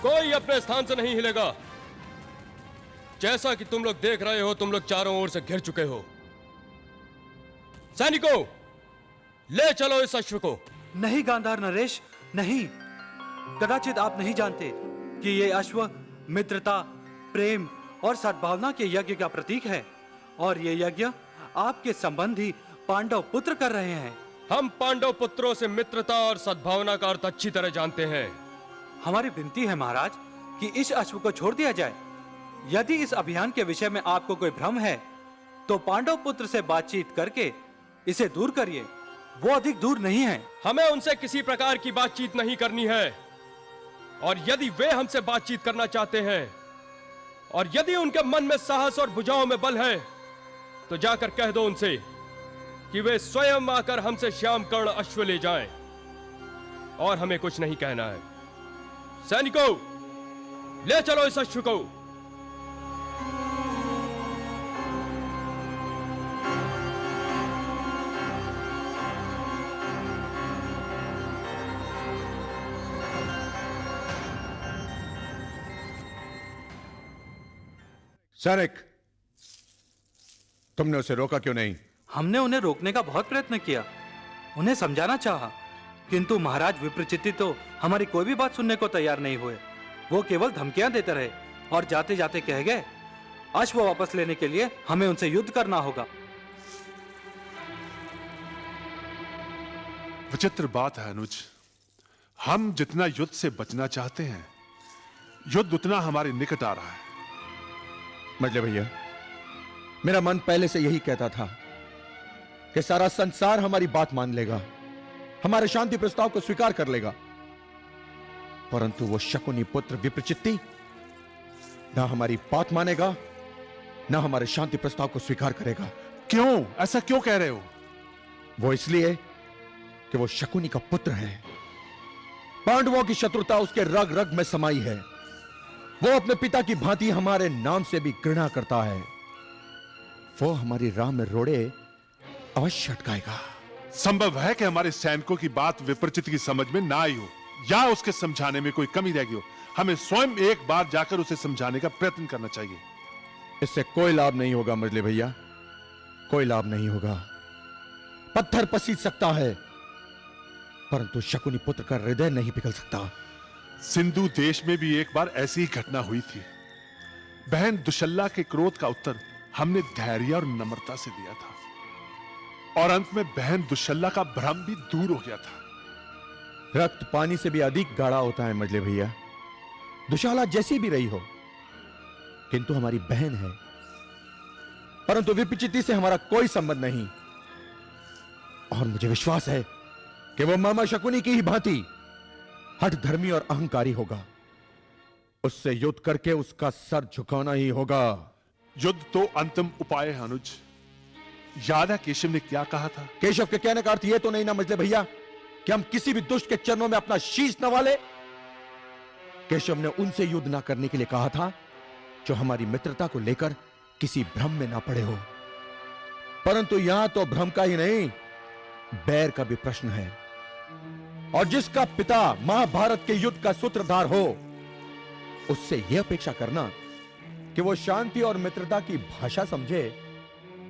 कोई अपने स्थान से नहीं हिलेगा। जैसा कि तुम लोग देख रहे हो, तुम लोग चारों ओर से घिर चुके हो। सैनिकों, ले चलो इस अश्व को। नहीं गांधार नरेश, नहीं। कदाचित आप नहीं जानते कि ये अश्व मित्रता, प्रेम और सद्भावना के यज्ञ का प्रतीक है, और ये यज्ञ आपके संबंधी पांडव पुत्र कर रहे हैं। हम पांडव पुत्रों से मित्रता और सद्भावना का अर्थ अच्छी तरह जानते हैं। हमारी विनती है महाराज कि इस अश्व को छोड़ दिया जाए। यदि इस अभियान के विषय में आपको कोई भ्रम है तो पांडव पुत्र से बातचीत करके इसे दूर करिए। वो अधिक दूर नहीं है। हमें उनसे किसी प्रकार की बातचीत नहीं करनी है, और यदि वे हमसे बातचीत करना चाहते हैं और यदि उनके मन में साहस और भुजाओं में बल है तो जाकर कह दो उनसे कि वे स्वयं आकर हमसे श्याम कर्ण अश्व ले जाएं, और हमें कुछ नहीं कहना है। सैनिकों, ले चलो इस अश्व को। सैनिक, तुमने उसे रोका क्यों नहीं? हमने उन्हें रोकने का बहुत प्रयत्न किया, उन्हें समझाना चाहा, किंतु महाराज विप्रचित्ति तो हमारी कोई भी बात सुनने को तैयार नहीं हुए। वो केवल धमकियां देते रहे और जाते जाते कह गए, अश्व वापस लेने के लिए हमें उनसे युद्ध करना होगा। विचित्र बात है अनुज, हम जितना युद्ध से बचना चाहते हैं, युद्ध उतना हमारे निकट आ रहा है। मजले भैया, मेरा मन पहले से यही कहता था कि सारा संसार हमारी बात मान लेगा, हमारे शांति प्रस्ताव को स्वीकार कर लेगा, परंतु वो शकुनी पुत्र विप्रचित्ति ना हमारी बात मानेगा, ना हमारे शांति प्रस्ताव को स्वीकार करेगा। क्यों? ऐसा क्यों कह रहे हो? वो इसलिए कि वो शकुनी का पुत्र है। पांडवों की शत्रुता उसके रग रग में समाई है। वो अपने पिता की भांति हमारे नाम से भी घृणा करता है। वो हमारी राह में रोड़े अवश्य अटकाएगा। संभव है कि हमारे सैनिकों की बात विप्रचित की समझ में ना आई हो, या उसके समझाने में कोई कमी रह गई हो। हमें स्वयं एक बार जाकर उसे समझाने का प्रयत्न करना चाहिए। इससे कोई लाभ नहीं होगा मजले भैया, कोई लाभ नहीं होगा। पत्थर पसीज सकता है, परंतु शकुनी पुत्र का हृदय नहीं पिघल सकता। सिंधु देश में भी एक बार ऐसी ही घटना हुई थी। बहन दुशल्ला के क्रोध का उत्तर हमने धैर्य और नम्रता से दिया था, और अंत में बहन दुशल्ला का भ्रम भी दूर हो गया था। रक्त पानी से भी अधिक गाढ़ा होता है मजले भैया। दुशाला जैसी भी रही हो, किंतु हमारी बहन है, परंतु विप्रचित्ति से हमारा कोई संबंध नहीं। और मुझे विश्वास है कि वो मामा शकुनी की ही भांति हठ धर्मी और अहंकारी होगा। उससे युद्ध करके उसका सर झुकाना ही होगा। युद्ध तो अंतिम उपाय है अनुज। याद है केशव ने क्या कहा था? केशव के कहने का अर्थ यह तो नहीं ना मजले भैया कि हम किसी भी दुष्ट के चरणों में अपना शीश नवा ले। केशव ने उनसे युद्ध ना करने के लिए कहा था जो हमारी मित्रता को लेकर किसी भ्रम में ना पड़े हो। परंतु यहां तो भ्रम का ही नहीं, बैर का भी प्रश्न है। और जिसका पिता महाभारत के युद्ध का सूत्रधार हो, उससे यह अपेक्षा करना कि वो शांति और मित्रता की भाषा समझे,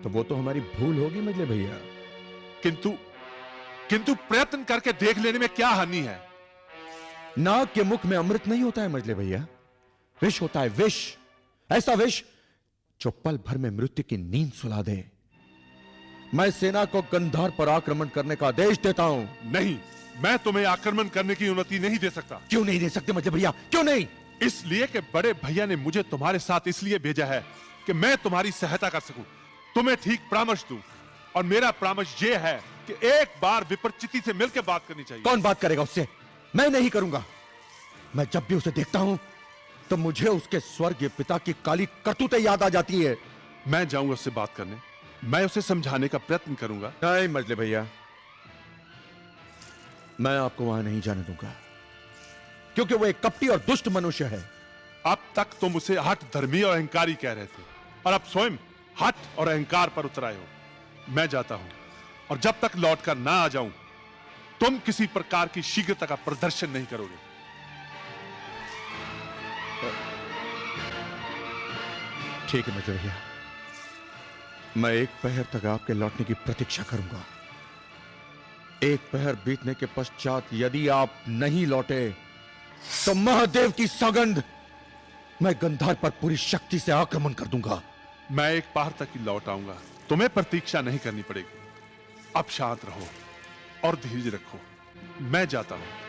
तो वो तो हमारी भूल होगी मजले भैया। किंतु प्रयत्न करके देख लेने में क्या हानि है? नाग के मुख में अमृत नहीं होता है मजले भैया, विष होता है विष। ऐसा विष जो पल भर में मृत्यु की नींद सुला दे। मैं सेना को गंधार पर आक्रमण करने का आदेश देता हूं। नहीं, मैं तुम्हें आक्रमण करने की अनुमति नहीं दे सकता। क्यों नहीं दे सकते मजले भैया, क्यों नहीं? इसलिए कि बड़े भैया ने मुझे तुम्हारे साथ इसलिए भेजा है कि मैं तुम्हारी सहायता कर सकूं, तुम्हें ठीक परामर्श दूं। और मेरा परामर्श यह है कि एक बार विप्रचित्ति से मिलकर बात करनी चाहिए। कौन बात करेगा उससे? मैं नहीं करूंगा। मैं जब भी उसे देखता हूं तो मुझे उसके स्वर्गीय पिता की काली करतूतें याद आ जाती है। मैं जाऊंगा उससे बात करने, मैं उसे समझाने का प्रयत्न करूंगा। नहीं मजले भैया, मैं आपको वहां नहीं जाने दूंगा, क्योंकि वो एक कपटी और दुष्ट मनुष्य है। अब तक तुम उसे हठ धर्मी और अहंकारी कह रहे थे, और अब स्वयं हठ और अहंकार पर उतर आए हो। मैं जाता हूं, और जब तक लौटकर ना आ जाऊं, तुम किसी प्रकार की शीघ्रता का प्रदर्शन नहीं करोगे। ठीक है मित्र भैया, मैं एक पहर तक आपके लौटने की प्रतीक्षा करूंगा। एक पहर बीतने के पश्चात यदि आप नहीं लौटे तो महादेव की सौगंध, मैं गंधार पर पूरी शक्ति से आक्रमण कर दूंगा। मैं एक पहर तक ही लौट आऊंगा, तुम्हें प्रतीक्षा नहीं करनी पड़ेगी। अब शांत रहो और धीरज रखो, मैं जाता हूं।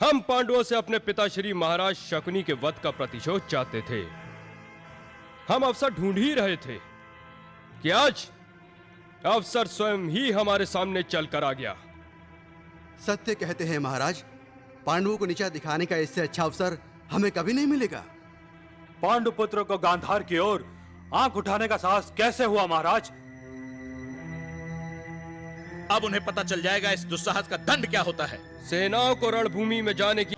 हम पांडवों से अपने पिता श्री महाराज शकुनी के वध का प्रतिशोध चाहते थे। हम अवसर ढूंढ ही रहे थे कि आज अवसर स्वयं ही हमारे सामने चलकर आ गया। सत्य कहते हैं महाराज, पांडवों को नीचा दिखाने का इससे अच्छा अवसर हमें कभी नहीं मिलेगा। पांडुपुत्रों को गांधार की ओर आंख उठाने का साहस कैसे हुआ महाराज? अब उन्हें पता चल जाएगा इस दुस्साहस का दंड क्या होता है। सेनाओं को रणभूमि में जाने की